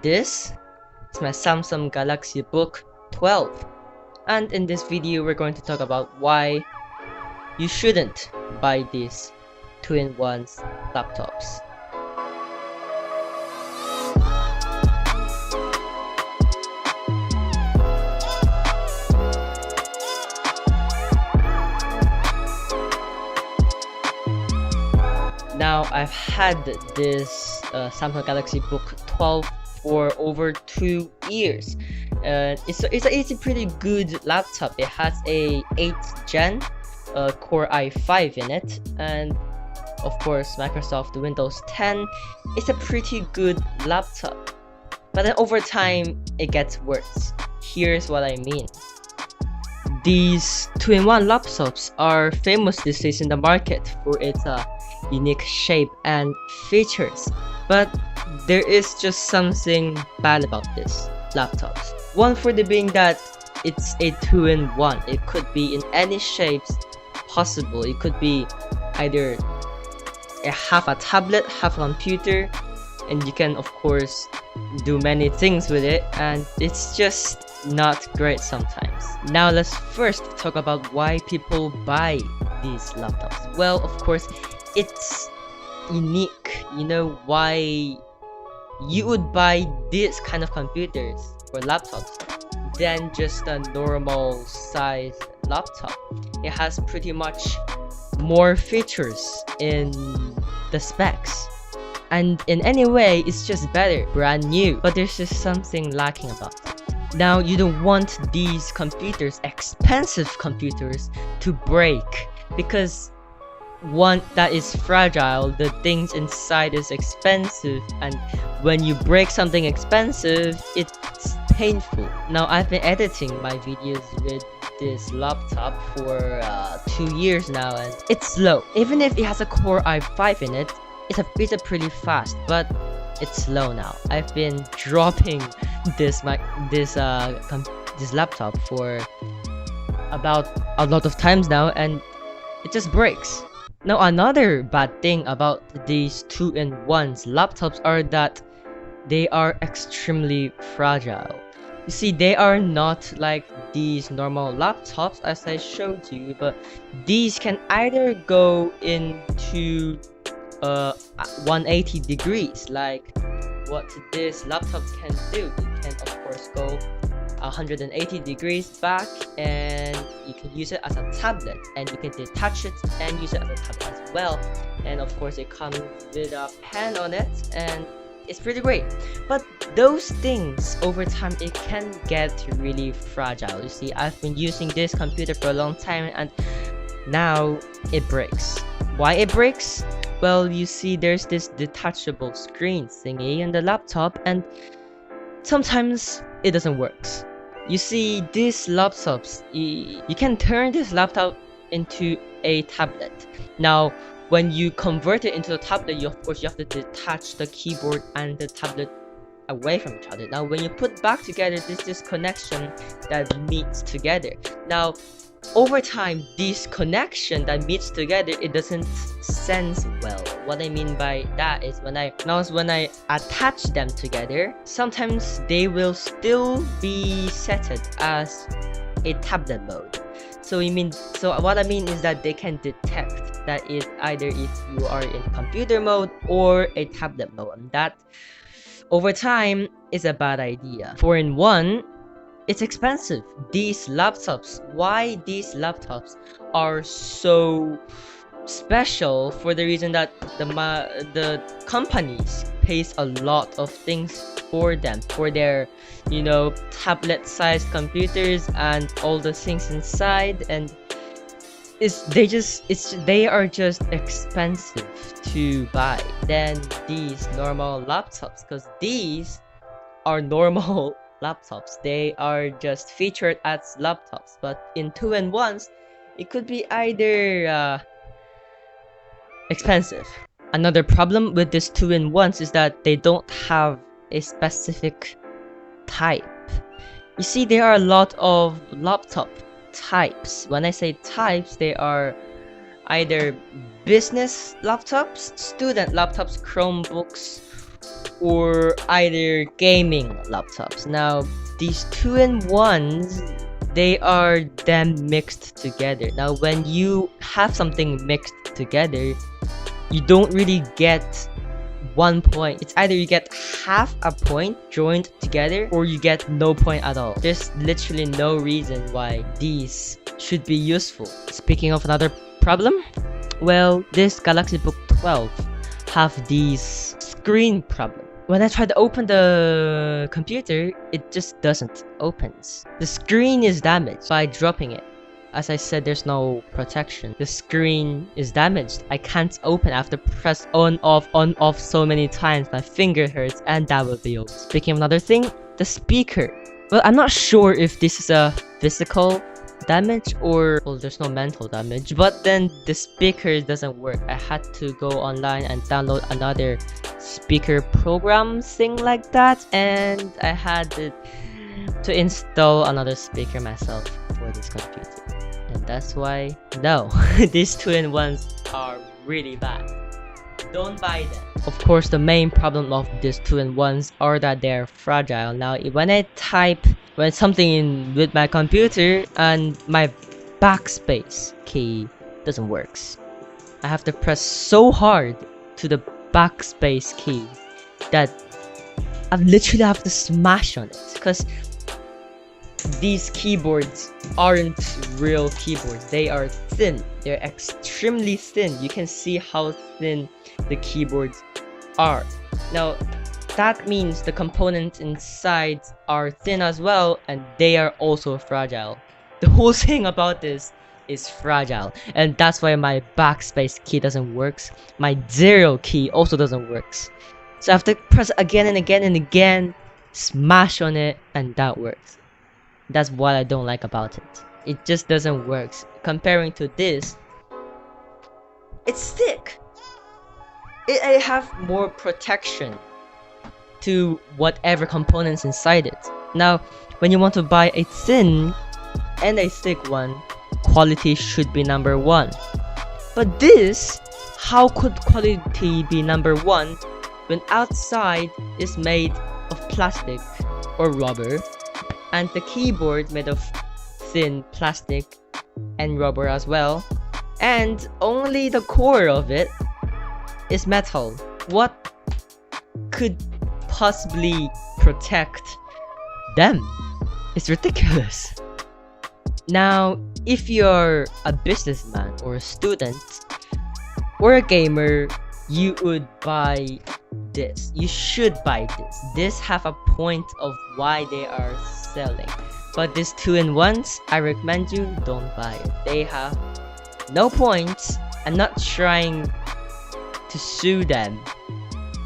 This is my Samsung Galaxy Book 12, and in this video we're going to talk about why you shouldn't buy these 2-in-1 laptops. Now, I've had this Samsung Galaxy Book 12 for over 2 years. It's a pretty good laptop. It has a 8th gen Core i5 in it, and of course Microsoft Windows 10. It's a pretty good laptop, but then over time it gets worse. Here's what I mean. These 2-in-1 laptops are famous these days in the market for its unique shape and features, but there is just something bad about this laptops. One for the being that it's a 2-in-1. It could be in any shapes possible. It could be either half a tablet, half a computer, and you can of course do many things with it, and it's just not great sometimes. Now let's first talk about why people buy these laptops. Well, of course, it's unique. You know why you would buy this kind of computers or laptops than just a normal size laptop. It has pretty much more features in the specs, and in any way it's just better, brand new, but there's just something lacking about it. Now, you don't want these computers, expensive computers, to break, because one, that is fragile, the things inside is expensive, and when you break something expensive, it's painful. Now, I've been editing my videos with this laptop for 2 years now, and it's slow. Even if it has a Core i5 in it, it's a pretty fast, but it's slow now. I've been dropping this laptop for about a lot of times now, and it just breaks. Now, another bad thing about these 2-in-1 laptops are that they are extremely fragile. You see, they are not like these normal laptops as I showed you, but these can either go into 180 degrees, like what this laptop can do. It can of course go 180 degrees back, and you can use it as a tablet, and you can detach it and use it as a tablet as well. And of course it comes with a pen on it, and it's pretty great. But those things over time, it can get really fragile. You see, I've been using this computer for a long time, and now it breaks. Why it breaks? Well, you see, there's this detachable screen thingy in the laptop, and sometimes it doesn't work. You see, these laptops, you can turn this laptop into a tablet. Now, when you convert it into a tablet, of course you have to detach the keyboard and the tablet away from each other. Now, when you put back together, there's this connection that meets together. Now, over time, this connection that meets together, it doesn't sense well. What I mean by that is when I attach them together, sometimes they will still be set as a tablet mode. So what I mean is that they can detect that it either if you are in computer mode or a tablet mode, and that over time is a bad idea. 4-in-1, it's expensive. These laptops, why these laptops are so special, for the reason that the companies pays a lot of things for them, for their tablet-sized computers and all the things inside, and they are just expensive to buy than these normal laptops, because these are normal laptops. They are just featured as laptops, but in 2-in-1s, it could be either expensive. Another problem with this 2-in-1s is that they don't have a specific type. You see, there are a lot of laptop types. When I say types, they are either business laptops, student laptops, Chromebooks, or either gaming laptops. Now, these 2-in-1s, they are then mixed together. Now, when you have something mixed together, you don't really get 1 point. It's either you get half a point joined together, or you get no point at all. There's literally no reason why these should be useful. Speaking of another problem, well, this Galaxy Book 12 have these screen problem. When I try to open the computer, it just doesn't open. The screen is damaged by dropping it. As I said, there's no protection. The screen is damaged. I can't open. I have to press on, off so many times. My finger hurts, and that will be all. Speaking of another thing, the speaker. Well, I'm not sure if this is a physical damage or, well, there's no mental damage, but then the speaker doesn't work. I had to go online and download another speaker program thing like that, and I had to install another speaker myself for this computer. And that's why, no, these 2-in-1s are really bad. Don't buy them. Of course, the main problem of these 2-in-1s are that they're fragile. Now, when I type something in with my computer and my backspace key doesn't work, I have to press so hard to the backspace key that I literally have to smash on it, because these keyboards aren't real keyboards. They are thin. They're extremely thin. You can see how thin the keyboards are. Now, that means the components inside are thin as well, and they are also fragile. The whole thing about this is fragile, and that's why my backspace key doesn't work. My 0 key also doesn't work. So I have to press again and again and again, smash on it, and that works. That's what I don't like about it. It just doesn't work. Comparing to this, it's thick. I have more protection to whatever components inside it. Now, when you want to buy a thin and a thick one, quality should be number 1. But this, how could quality be number 1 when outside is made of plastic or rubber, and the keyboard made of thin plastic and rubber as well, and only the core of it is metal? What could possibly protect them? It's ridiculous. Now, if you're a businessman or a student or a gamer, you would buy this. You should buy this. This have a point of why they are selling. But these 2-in-1s, I recommend you don't buy it. They have no points. I'm not trying to sue them,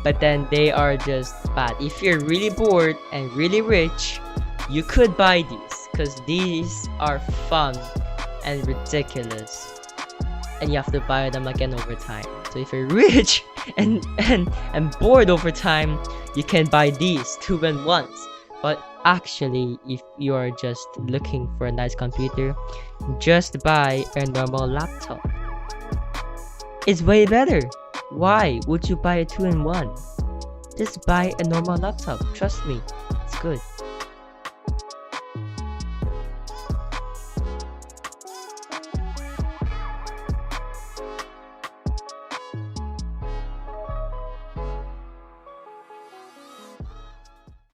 but then they are just bad. If you're really bored and really rich, you could buy these, because these are fun and ridiculous, and you have to buy them again over time. So if you're rich and bored over time, you can buy these 2-in-1s. But actually, if you are just looking for a nice computer, just buy a normal laptop. It's way better. Why would you buy a 2-in-1? Just buy a normal laptop. Trust me, it's good.